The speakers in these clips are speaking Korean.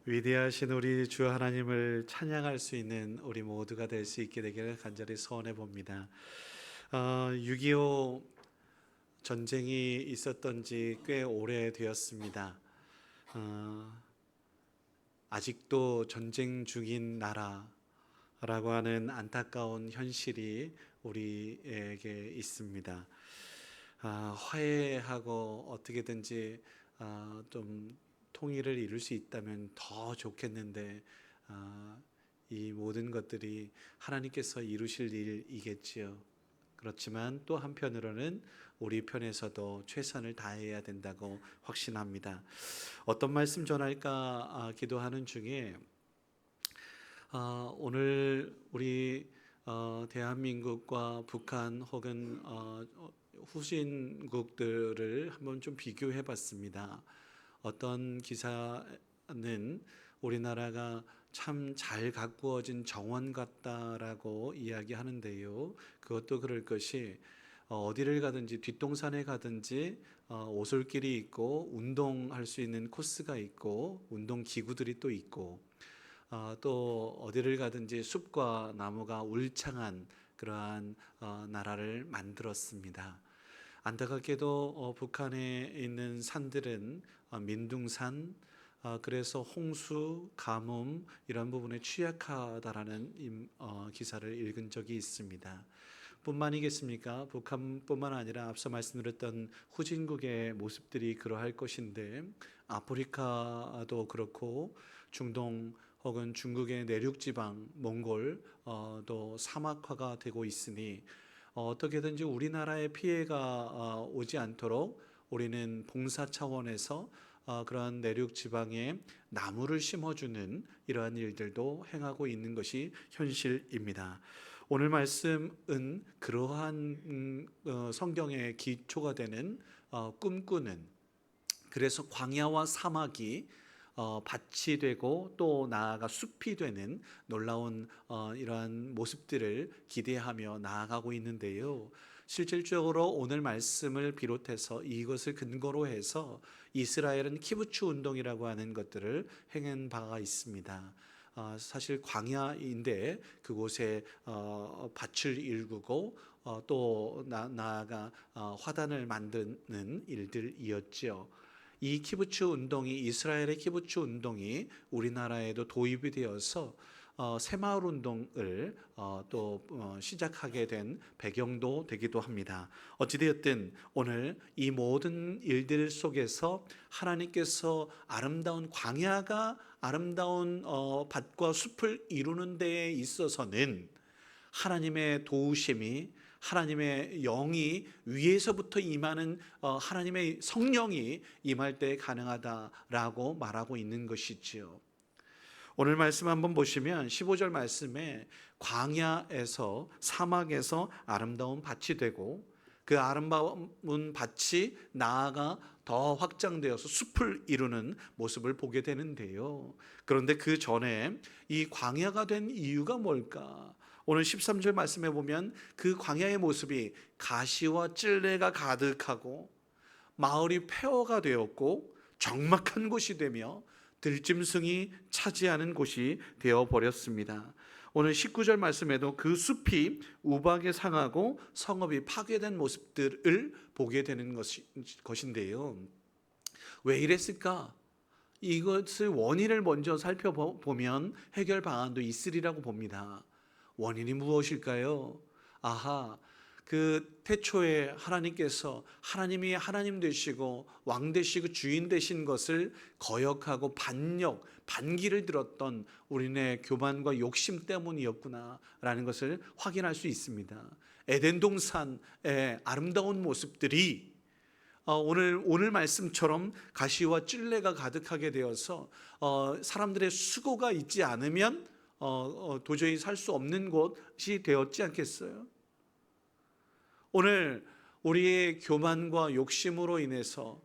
위대하신 우리 주 하나님을 찬양할 수 있는 우리 모두가 될 수 있게 되기를 간절히 소원해 봅니다. 6.25 전쟁이 있었던 지 꽤 오래되었습니다. 어, 아직도 전쟁 중인 나라라고 하는 안타까운 현실이 우리에게 있습니다. 화해하고 어떻게든지 좀 통일을 이룰 수 있다면 더 좋겠는데 이 모든 것들이 하나님께서 이루실 일이겠지요. 그렇지만 또 한편으로는 우리 편에서도 최선을 다해야 된다고 확신합니다. 어떤 말씀 전할까 기도하는 중에 오늘 우리 대한민국과 북한 혹은 후진국들을 한번 좀 비교해 봤습니다. 어떤 기사는 우리나라가 참 잘 가꾸어진 정원 같다라고 이야기하는데요. 그것도 그럴 것이 어디를 가든지 뒷동산에 가든지 오솔길이 있고 운동할 수 있는 코스가 있고 운동 기구들이 또 있고 또 어디를 가든지 숲과 나무가 울창한 그러한 나라를 만들었습니다. 안타깝게도 북한에 있는 산들은 민둥산, 그래서 홍수, 가뭄 이런 부분에 취약하다라는 기사를 읽은 적이 있습니다. 뿐만이겠습니까? 북한뿐만 아니라 앞서 말씀드렸던 후진국의 모습들이 그러할 것인데 아프리카도 그렇고 중동 혹은 중국의 내륙 지방, 몽골 또 사막화가 되고 있으니 어떻게든지 우리나라에 피해가 오지 않도록 우리는 봉사 차원에서 그러한 내륙 지방에 나무를 심어주는 이러한 일들도 행하고 있는 것이 현실입니다. 오늘 말씀은 그러한 성경의 기초가 되는 꿈꾸는, 그래서 광야와 사막이 밭이 되고 또 나아가 숲이 되는 놀라운 이러한 모습들을 기대하며 나아가고 있는데요. 실질적으로 오늘 말씀을 비롯해서 이것을 근거로 해서 이스라엘은 키부츠 운동이라고 하는 것들을 행한 바가 있습니다. 사실 광야인데 그곳에 밭을 일구고 또 나아가 화단을 만드는 일들이었지요. 이 키부츠 운동이, 이스라엘의 키부츠 운동이 우리나라에도 도입이 되어서 새마을 운동을 또 시작하게 된 배경도 되기도 합니다. 어찌되었든 오늘 이 모든 일들 속에서 하나님께서 아름다운 광야가 아름다운 밭과 숲을 이루는 데에 있어서는 하나님의 도우심이, 하나님의 영이 위에서부터 임하는 하나님의 성령이 임할 때 가능하다라고 말하고 있는 것이지요. 오늘 말씀 한번 보시면 15절 말씀에 광야에서, 사막에서 아름다운 밭이 되고 그 아름다운 밭이 나아가 더 확장되어서 숲을 이루는 모습을 보게 되는데요. 그런데 그 전에 이 광야가 된 이유가 뭘까? 오늘 13절 말씀에 보면 그 광야의 모습이 가시와 찔레가 가득하고 마을이 폐허가 되었고 적막한 곳이 되며 들짐승이 차지하는 곳이 되어버렸습니다. 오늘 19절 말씀에도 그 숲이 우박에 상하고 성읍이 파괴된 모습들을 보게 되는 것인데요. 왜 이랬을까? 이것을 원인을 먼저 살펴보면 해결 방안도 있으리라고 봅니다. 원인이 무엇일까요? 그 태초에 하나님께서 하나님이 하나님 되시고 왕 되시고 주인 되신 것을 거역하고 반기를 들었던 우리네 교만과 욕심 때문이었구나라는 것을 확인할 수 있습니다. 에덴 동산의 아름다운 모습들이 오늘 말씀처럼 가시와 찔레가 가득하게 되어서 사람들의 수고가 있지 않으면 도저히 살 수 없는 곳이 되었지 않겠어요? 오늘 우리의 교만과 욕심으로 인해서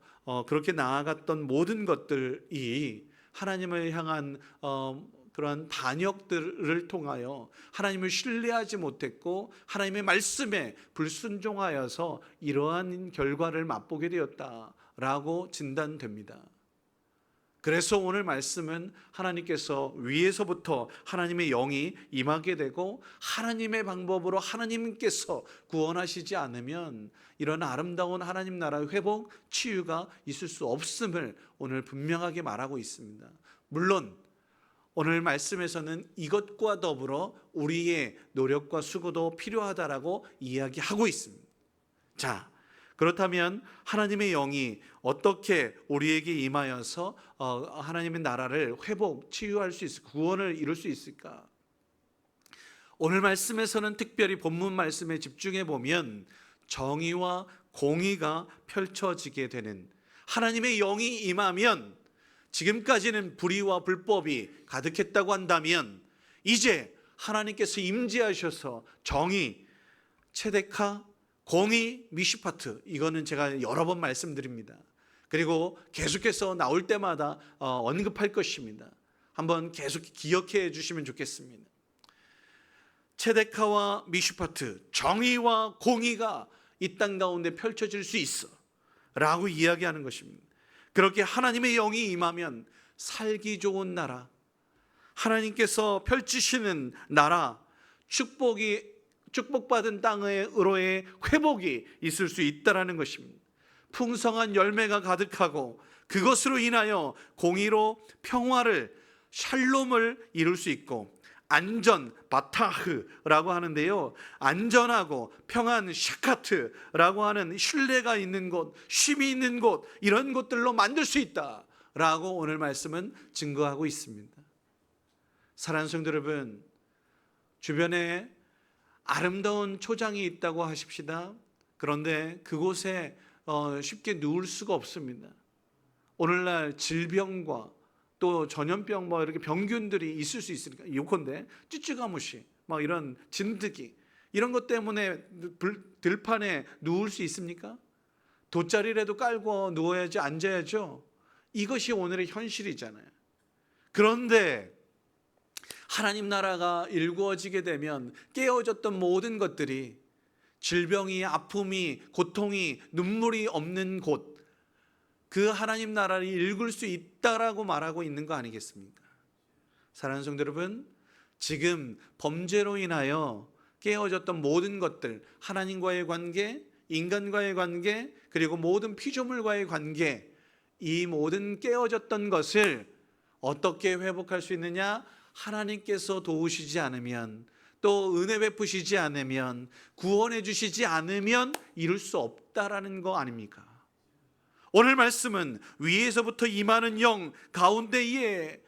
그렇게 나아갔던 모든 것들이 하나님을 향한 그러한 반역들을 통하여 하나님을 신뢰하지 못했고 하나님의 말씀에 불순종하여서 이러한 결과를 맛보게 되었다라고 진단됩니다. 그래서 오늘 말씀은 하나님께서 위에서부터 하나님의 영이 임하게 되고 하나님의 방법으로 하나님께서 구원하시지 않으면 이런 아름다운 하나님 나라의 회복, 치유가 있을 수 없음을 오늘 분명하게 말하고 있습니다. 물론 오늘 말씀에서는 이것과 더불어 우리의 노력과 수고도 필요하다라고 이야기하고 있습니다. 자, 그렇다면 하나님의 영이 어떻게 우리에게 임하여서 하나님의 나라를 회복, 치유할 수 있을까? 구원을 이룰 수 있을까? 오늘 말씀에서는 특별히 본문 말씀에 집중해 보면 정의와 공의가 펼쳐지게 되는, 하나님의 영이 임하면, 지금까지는 불의와 불법이 가득했다고 한다면 이제 하나님께서 임재하셔서 정의, 체데카, 공의, 미슈파트, 이거는 제가 여러 번 말씀드립니다. 그리고 계속해서 나올 때마다 언급할 것입니다. 한번 계속 기억해 주시면 좋겠습니다. 체데카와 미슈파트, 정의와 공의가 이 땅 가운데 펼쳐질 수 있어 라고 이야기하는 것입니다. 그렇게 하나님의 영이 임하면 살기 좋은 나라, 하나님께서 펼치시는 나라, 축복받은 땅으로의 회복이 있을 수 있다는 것입니다. 풍성한 열매가 가득하고 그것으로 인하여 공의로 평화를, 샬롬을 이룰 수 있고, 안전, 바타흐라고 하는데요, 안전하고 평안, 샤카트라고 하는 신뢰가 있는 곳, 쉼이 있는 곳, 이런 곳들로 만들 수 있다라고 오늘 말씀은 증거하고 있습니다. 사랑하는 성도 여러분, 주변에 아름다운 초장이 있다고 하십시다. 그런데 그곳에 쉽게 누울 수가 없습니다. 오늘날 질병과 또 전염병 이렇게 병균들이 있을 수 있으니까, 요컨대 찌찌가무시 이런 진드기, 이런 것 때문에 들판에 누울 수 있습니까? 돗자리라도 깔고 누워야지, 앉아야죠. 이것이 오늘의 현실이잖아요. 그런데 하나님 나라가 일구어지게 되면 깨어졌던 모든 것들이, 질병이, 아픔이, 고통이, 눈물이 없는 곳, 그 하나님 나라를 읽을 수 있다라고 말하고 있는 거 아니겠습니까? 사랑하는 성도 여러분, 지금 범죄로 인하여 깨어졌던 모든 것들, 하나님과의 관계, 인간과의 관계, 그리고 모든 피조물과의 관계, 이 모든 깨어졌던 것을 어떻게 회복할 수 있느냐? 하나님께서 도우시지 않으면, 또 은혜 베푸시지 않으면, 구원해 주시지 않으면 이룰 수 없다라는 거 아닙니까? 오늘 말씀은 위에서부터 임하는 영 가운데에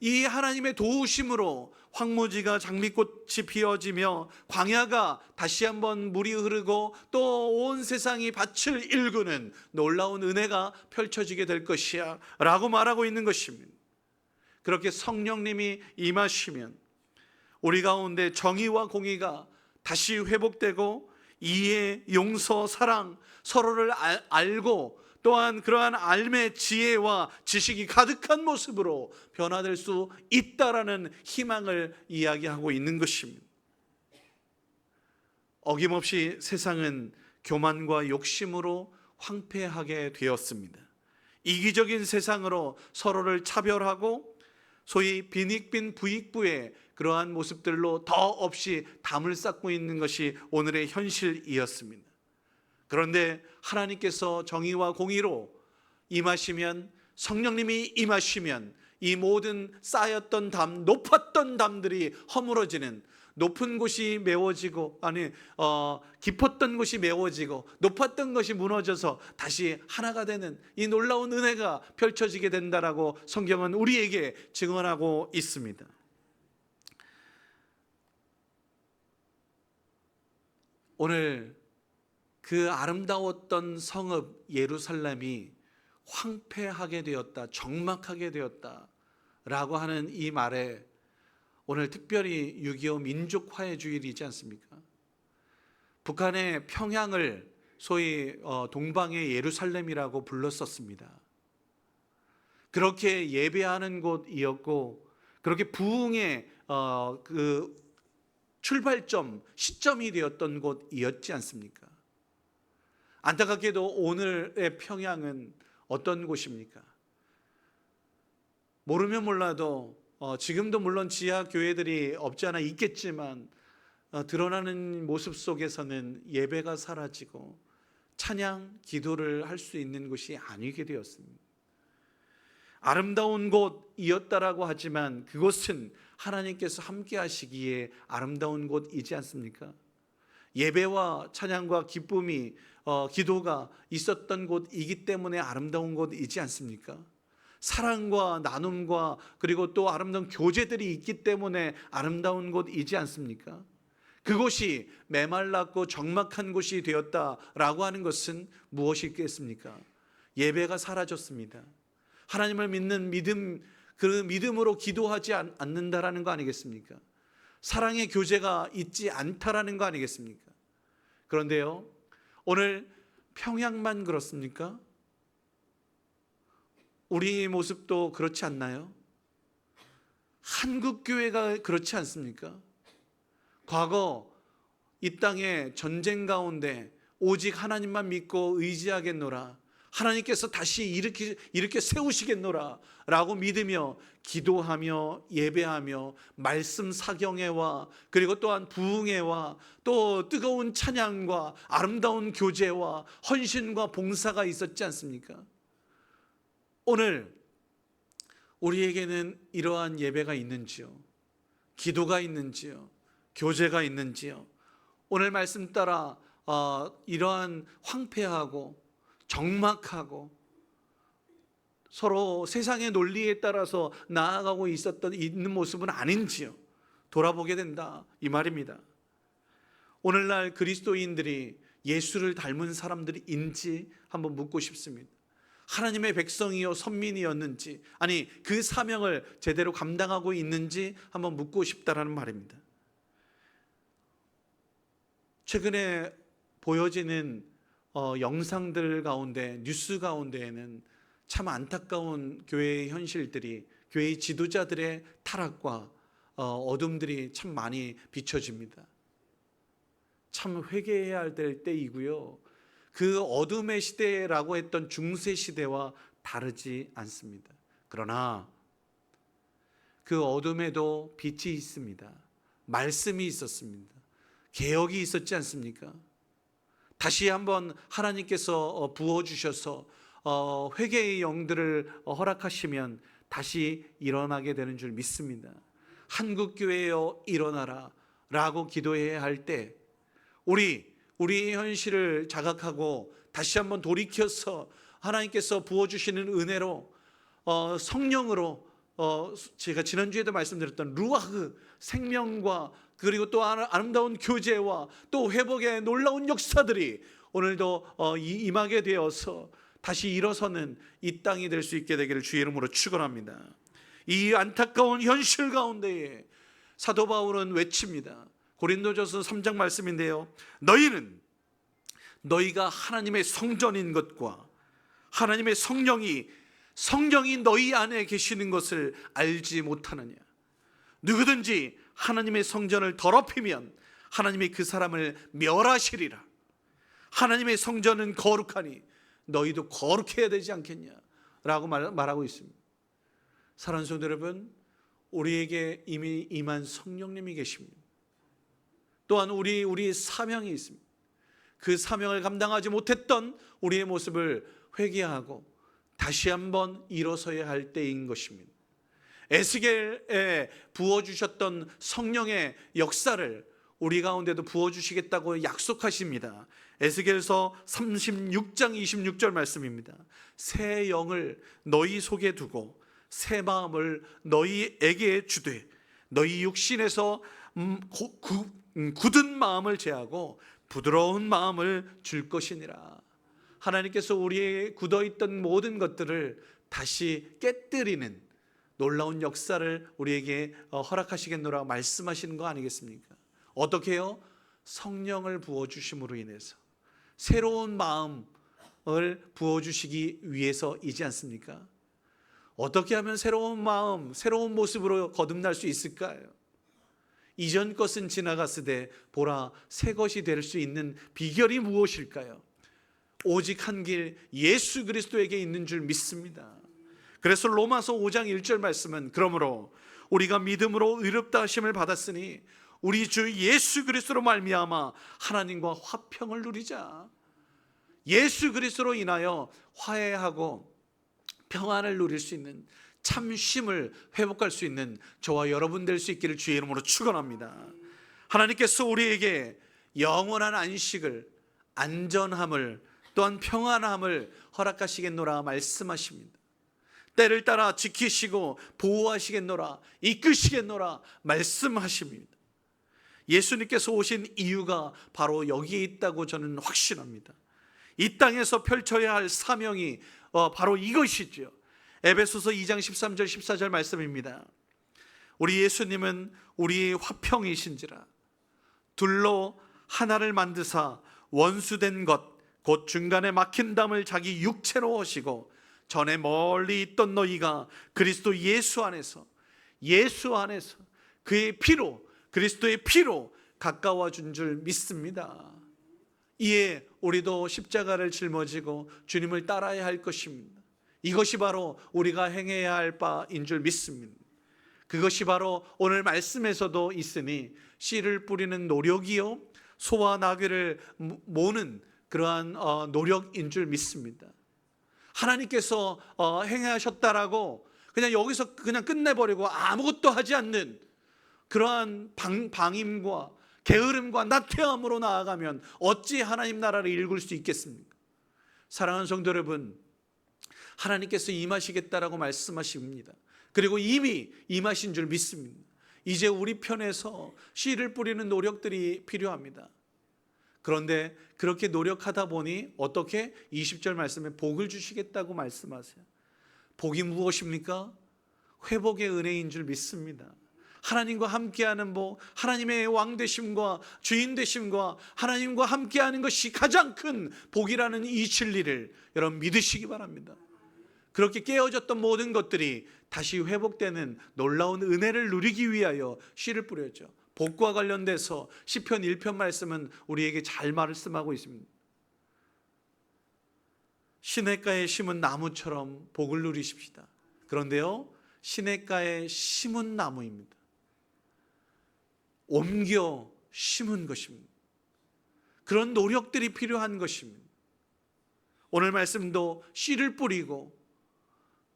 이 하나님의 도우심으로 황무지가 장미꽃이 피어지며 광야가 다시 한번 물이 흐르고 또 온 세상이 밭을 일구는 놀라운 은혜가 펼쳐지게 될 것이야 라고 말하고 있는 것입니다. 그렇게 성령님이 임하시면 우리 가운데 정의와 공의가 다시 회복되고, 이해, 용서, 사랑, 서로를 알고 또한 그러한 알매, 지혜와 지식이 가득한 모습으로 변화될 수 있다라는 희망을 이야기하고 있는 것입니다. 어김없이 세상은 교만과 욕심으로 황폐하게 되었습니다. 이기적인 세상으로 서로를 차별하고 소위 빈익빈 부익부의 그러한 모습들로 더없이 담을 쌓고 있는 것이 오늘의 현실이었습니다. 그런데 하나님께서 정의와 공의로 임하시면, 성령님이 임하시면 이 모든 쌓였던 담, 높았던 담들이 허물어지는, 높은 곳이 메워지고, 깊었던 곳이 메워지고 높았던 것이 무너져서 다시 하나가 되는 이 놀라운 은혜가 펼쳐지게 된다라고 성경은 우리에게 증언하고 있습니다. 오늘 그 아름다웠던 성읍 예루살렘이 황폐하게 되었다, 적막하게 되었다 라고 하는 이 말에 오늘 특별히 6.25 민족화해주일이지 않습니까? 북한의 평양을 소위 동방의 예루살렘이라고 불렀었습니다. 그렇게 예배하는 곳이었고, 그렇게 부흥의 그 출발점, 시점이 되었던 곳이었지 않습니까? 안타깝게도 오늘의 평양은 어떤 곳입니까? 모르면 몰라도 지금도 물론 지하 교회들이 없지 않아 있겠지만 드러나는 모습 속에서는 예배가 사라지고 찬양, 기도를 할 수 있는 곳이 아니게 되었습니다. 아름다운 곳이었다라고 하지만 그곳은 하나님께서 함께 하시기에 아름다운 곳이지 않습니까? 예배와 찬양과 기쁨이 기도가 있었던 곳이기 때문에 아름다운 곳이지 않습니까? 사랑과 나눔과 그리고 또 아름다운 교제들이 있기 때문에 아름다운 곳이지 않습니까? 그곳이 메말랐고 적막한 곳이 되었다라고 하는 것은 무엇이겠습니까? 예배가 사라졌습니다. 하나님을 믿는 믿음, 그 믿음으로 기도하지 않는다라는 거 아니겠습니까? 사랑의 교제가 있지 않다라는 거 아니겠습니까? 그런데요, 오늘 평양만 그렇습니까? 우리 모습도 그렇지 않나요? 한국 교회가 그렇지 않습니까? 과거 이 땅에 전쟁 가운데 오직 하나님만 믿고 의지하겠노라, 하나님께서 다시 이렇게 세우시겠노라 라고 믿으며 기도하며 예배하며 말씀 사경회와 그리고 또한 부흥회와 또 뜨거운 찬양과 아름다운 교제와 헌신과 봉사가 있었지 않습니까? 오늘 우리에게는 이러한 예배가 있는지요? 기도가 있는지요? 교제가 있는지요? 오늘 말씀 따라 이러한 황폐하고 적막하고 서로 세상의 논리에 따라서 나아가고 있는 모습은 아닌지요? 돌아보게 된다, 이 말입니다. 오늘날 그리스도인들이 예수를 닮은 사람들인지 한번 묻고 싶습니다. 하나님의 백성이요 선민이었는지, 아니 그 사명을 제대로 감당하고 있는지 한번 묻고 싶다라는 말입니다. 최근에 보여지는 영상들 가운데, 뉴스 가운데에는 참 안타까운 교회의 현실들이, 교회의 지도자들의 타락과 어둠들이 참 많이 비춰집니다. 참 회개해야 할 때이고요, 그 어둠의 시대라고 했던 중세 시대와 다르지 않습니다. 그러나 그 어둠에도 빛이 있습니다. 말씀이 있었습니다. 개혁이 있었지 않습니까? 다시 한번 하나님께서 부어주셔서 회개의 영들을 허락하시면 다시 일어나게 되는 줄 믿습니다. 한국교회여 일어나라 라고 기도해야 할 때 우리의 현실을 자각하고 다시 한번 돌이켜서 하나님께서 부어주시는 은혜로 성령으로 제가 지난주에도 말씀드렸던 루아흐 생명과 그리고 또 아름다운 교제와 또 회복의 놀라운 역사들이 오늘도 임하게 되어서 다시 일어서는 이 땅이 될 수 있게 되기를 주의 이름으로 축원합니다. 이 안타까운 현실 가운데에 사도 바울은 외칩니다. 고린도전서 3장 말씀인데요, 너희가 하나님의 성전인 것과 하나님의 성령이 너희 안에 계시는 것을 알지 못하느냐. 누구든지 하나님의 성전을 더럽히면 하나님이 그 사람을 멸하시리라. 하나님의 성전은 거룩하니 너희도 거룩해야 되지 않겠냐 라고 말하고 있습니다. 사랑하는 성도 여러분, 우리에게 이미 임한 성령님이 계십니다. 또한 우리의 사명이 있습니다. 그 사명을 감당하지 못했던 우리의 모습을 회개하고 다시 한번 일어서야 할 때인 것입니다. 에스겔에 부어주셨던 성령의 역사를 우리 가운데도 부어주시겠다고 약속하십니다. 에스겔서 36장 26절 말씀입니다. 새 영을 너희 속에 두고 새 마음을 너희에게 주되 너희 육신에서 굳은 마음을 제하고 부드러운 마음을 줄 것이니라. 하나님께서 우리의 굳어있던 모든 것들을 다시 깨뜨리는 놀라운 역사를 우리에게 허락하시겠노라 말씀하시는 거 아니겠습니까? 어떻게 해요? 성령을 부어주심으로 인해서 새로운 마음을 부어주시기 위해서이지 않습니까? 어떻게 하면 새로운 마음, 새로운 모습으로 거듭날 수 있을까요? 이전 것은 지나갔으되 보라 새 것이 될 수 있는 비결이 무엇일까요? 오직 한 길 예수 그리스도에게 있는 줄 믿습니다. 그래서 로마서 5장 1절 말씀은 그러므로 우리가 믿음으로 의롭다 하심을 받았으니 우리 주 예수 그리스도로 말미암아 하나님과 화평을 누리자. 예수 그리스도로 인하여 화해하고 평안을 누릴 수 있는, 참 쉼을 회복할 수 있는 저와 여러분 될 수 있기를 주의 이름으로 축원합니다. 하나님께서 우리에게 영원한 안식을, 안전함을, 또한 평안함을 허락하시겠노라 말씀하십니다. 때를 따라 지키시고 보호하시겠노라, 이끄시겠노라 말씀하십니다. 예수님께서 오신 이유가 바로 여기에 있다고 저는 확신합니다. 이 땅에서 펼쳐야 할 사명이 바로 이것이죠. 에베소서 2장 13절 14절 말씀입니다. 우리 예수님은 우리의 화평이신지라 둘로 하나를 만드사 원수된 것 곧 중간에 막힌 담을 자기 육체로 하시고 전에 멀리 있던 너희가 그리스도 예수 안에서 그의 피로, 그리스도의 피로 가까워진 줄 믿습니다. 이에 우리도 십자가를 짊어지고 주님을 따라야 할 것입니다. 이것이 바로 우리가 행해야 할 바인 줄 믿습니다. 그것이 바로 오늘 말씀에서도 있으니 씨를 뿌리는 노력이요 소와 나귀를 모는 그러한 노력인 줄 믿습니다. 하나님께서 행하셨다라고 그냥 여기서 그냥 끝내버리고 아무것도 하지 않는 그러한 방임과 게으름과 나태함으로 나아가면 어찌 하나님 나라를 이룰 수 있겠습니까? 사랑하는 성도 여러분, 하나님께서 임하시겠다라고 말씀하십니다. 그리고 이미 임하신 줄 믿습니다. 이제 우리 편에서 씨를 뿌리는 노력들이 필요합니다. 그런데 그렇게 노력하다 보니 어떻게 20절 말씀에 복을 주시겠다고 말씀하세요. 복이 무엇입니까? 회복의 은혜인 줄 믿습니다. 하나님과 함께하는 복, 하나님의 왕 되심과 주인 되심과 하나님과 함께하는 것이 가장 큰 복이라는 이 진리를 여러분 믿으시기 바랍니다. 그렇게 깨어졌던 모든 것들이 다시 회복되는 놀라운 은혜를 누리기 위하여 씨를 뿌렸죠. 복과 관련돼서 시편 1편 말씀은 우리에게 잘 말씀하고 있습니다. 시냇가에 심은 나무처럼 복을 누리십시다. 그런데요, 시냇가에 심은 나무입니다. 옮겨 심은 것입니다. 그런 노력들이 필요한 것입니다. 오늘 말씀도 씨를 뿌리고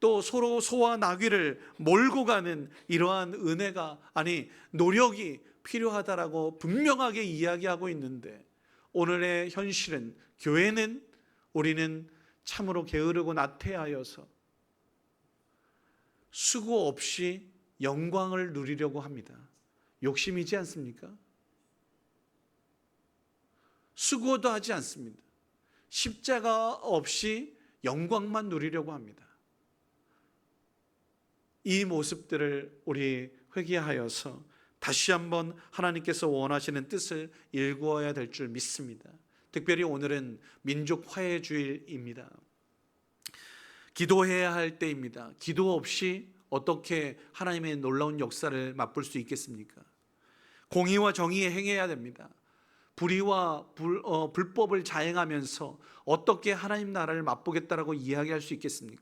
또 서로 소와 나귀를 몰고 가는 이러한 은혜가 노력이 필요하다라고 분명하게 이야기하고 있는데, 오늘의 현실은, 교회는, 우리는 참으로 게으르고 나태하여서 수고 없이 영광을 누리려고 합니다. 욕심이지 않습니까? 수고도 하지 않습니다. 십자가 없이 영광만 누리려고 합니다. 이 모습들을 우리 회개하여서 다시 한번 하나님께서 원하시는 뜻을 일구어야 될 줄 믿습니다. 특별히 오늘은 민족 화해 주일입니다. 기도해야 할 때입니다. 기도 없이 어떻게 하나님의 놀라운 역사를 맛볼 수 있겠습니까? 공의와 정의에 행해야 됩니다. 불의와 불법을 자행하면서 어떻게 하나님 나라를 맛보겠다라고 이야기할 수 있겠습니까?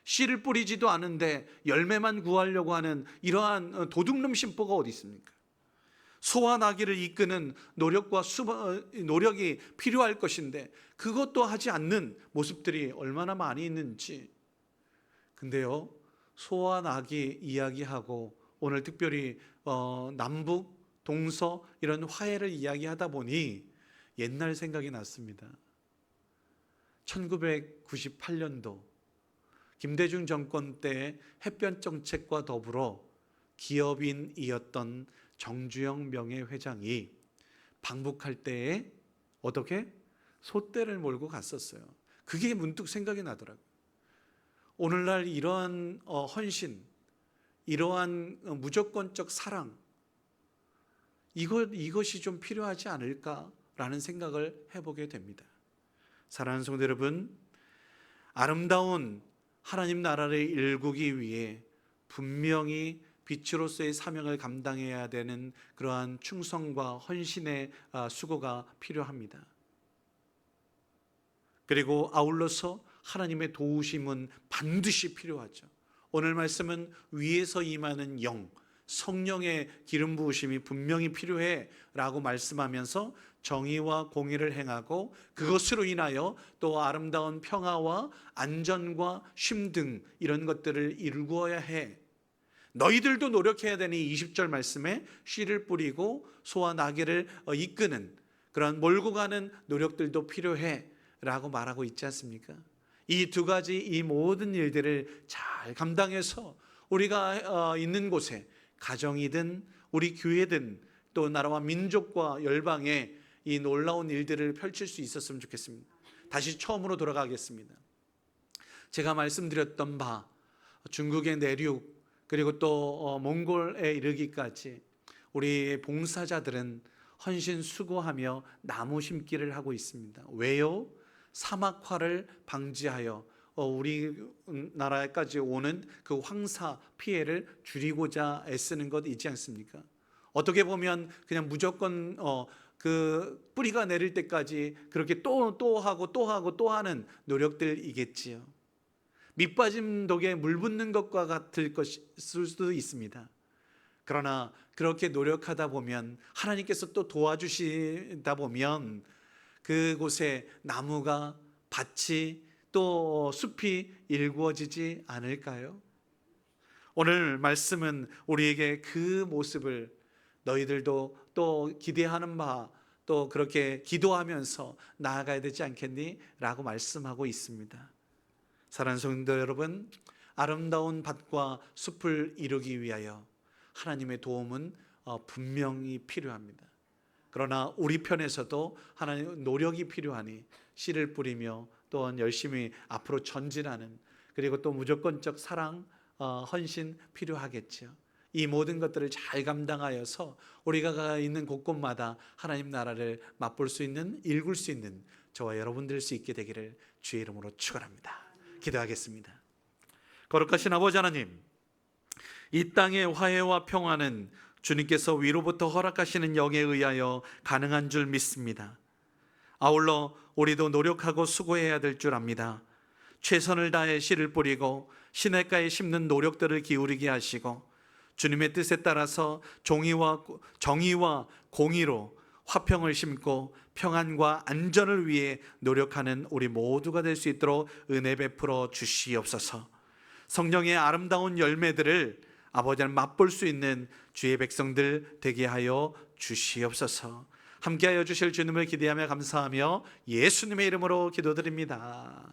씨를 뿌리지도 않은데 열매만 구하려고 하는 이러한 도둑놈 심보가 어디 있습니까? 소와 나귀를 이끄는 노력이 필요할 것인데 그것도 하지 않는 모습들이 얼마나 많이 있는지. 근데요, 소와 나귀 이야기하고 오늘 특별히 남북, 동서 이런 화해를 이야기하다 보니 옛날 생각이 났습니다. 1998년도 김대중 정권 때 햇볕 정책과 더불어 기업인이었던 정주영 명예회장이 방북할 때에 어떻게? 소떼를 몰고 갔었어요. 그게 문득 생각이 나더라고요. 오늘날 이러한 헌신, 이러한 무조건적 사랑, 이것이 좀 필요하지 않을까라는 생각을 해보게 됩니다. 사랑하는 성도 여러분, 아름다운 하나님 나라를 일구기 위해 분명히 빛으로서의 사명을 감당해야 되는 그러한 충성과 헌신의 수고가 필요합니다. 그리고 아울러서 하나님의 도우심은 반드시 필요하죠. 오늘 말씀은 위에서 임하는 영, 성령의 기름 부으심이 분명히 필요해 라고 말씀하면서 정의와 공의를 행하고 그것으로 인하여 또 아름다운 평화와 안전과 쉼 등 이런 것들을 이루어야 해. 너희들도 노력해야 되니 20절 말씀에 씨를 뿌리고 소와 나귀를 이끄는 그런 몰고 가는 노력들도 필요해 라고 말하고 있지 않습니까? 이 두 가지 이 모든 일들을 잘 감당해서 우리가 있는 곳에 가정이든 우리 교회든 또 나라와 민족과 열방에 이 놀라운 일들을 펼칠 수 있었으면 좋겠습니다. 다시 처음으로 돌아가겠습니다. 제가 말씀드렸던 바 중국의 내륙 그리고 또 몽골에 이르기까지 우리 봉사자들은 헌신 수고하며 나무 심기를 하고 있습니다. 왜요? 사막화를 방지하여 우리 나라까지 오는 그 황사 피해를 줄이고자 애쓰는 것 있지 않습니까? 어떻게 보면 그냥 무조건 그 뿌리가 내릴 때까지 그렇게 또 하고 하는 노력들이겠지요. 밑빠진 독에 물 붓는 것과 같을 수도 있습니다. 그러나 그렇게 노력하다 보면 하나님께서 또 도와주시다 보면 그곳에 나무가 밭이 또 숲이 일구어지지 않을까요? 오늘 말씀은 우리에게 그 모습을 너희들도 또 기대하는 바 또 그렇게 기도하면서 나아가야 되지 않겠니? 라고 말씀하고 있습니다. 사랑하는 성도 여러분, 아름다운 밭과 숲을 이루기 위하여 하나님의 도움은 분명히 필요합니다. 그러나 우리 편에서도 하나님의 노력이 필요하니 씨를 뿌리며 또한 열심히 앞으로 전진하는 그리고 또 무조건적 사랑, 헌신 필요하겠죠. 이 모든 것들을 잘 감당하여서 우리가 있는 곳곳마다 하나님 나라를 맛볼 수 있는, 일굴 수 있는 저와 여러분 될 수 있게 되기를 주의 이름으로 축원합니다. 기도하겠습니다. 거룩하신 아버지 하나님, 이 땅의 화해와 평화는 주님께서 위로부터 허락하시는 영에 의하여 가능한 줄 믿습니다. 아울러 우리도 노력하고 수고해야 될 줄 압니다. 최선을 다해 씨를 뿌리고 시냇가에 심는 노력들을 기울이게 하시고 주님의 뜻에 따라서 정의와 공의로 화평을 심고 평안과 안전을 위해 노력하는 우리 모두가 될 수 있도록 은혜 베풀어 주시옵소서. 성령의 아름다운 열매들을 아버지 하나님 맛볼 수 있는 주의 백성들 되게 하여 주시옵소서. 함께하여 주실 주님을 기대하며 감사하며 예수님의 이름으로 기도드립니다.